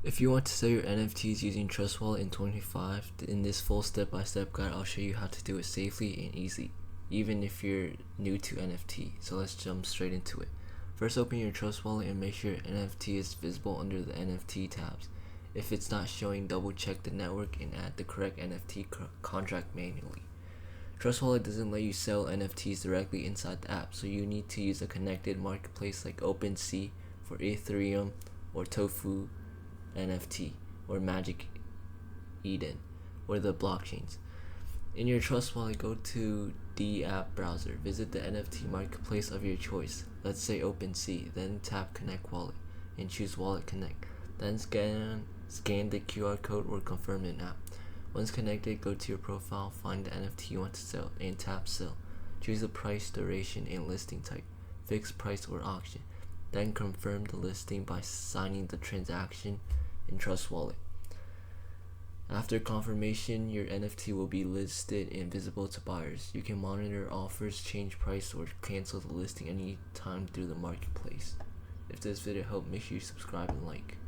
If you want to sell your NFTs using Trust Wallet in 2025, in this full step-by-step guide, I'll show you how to do it safely and easy, even if you're new to NFT. So let's jump straight into it. First, open your Trust Wallet and make sure NFT is visible under the NFT tabs. If it's not showing, double check the network and add the correct NFT contract manually. Trust Wallet doesn't let you sell NFTs directly inside the app, so you need to use a connected marketplace like OpenSea for Ethereum or Tofu NFT or Magic Eden or the blockchains. In your Trust Wallet, go to the app browser. Visit the NFT marketplace of your choice. Let's say OpenSea. Then tap Connect Wallet and choose Wallet Connect. Then scan the QR code or confirm an app. Once connected, go to your profile, find the NFT you want to sell, and tap Sell. Choose the price, duration, and listing type, fixed price or auction. Then confirm the listing by signing the transaction in Trust Wallet. After confirmation, your NFT will be listed and visible to buyers. You can monitor offers, change price, or cancel the listing anytime through the marketplace. If this video helped, make sure you subscribe and like.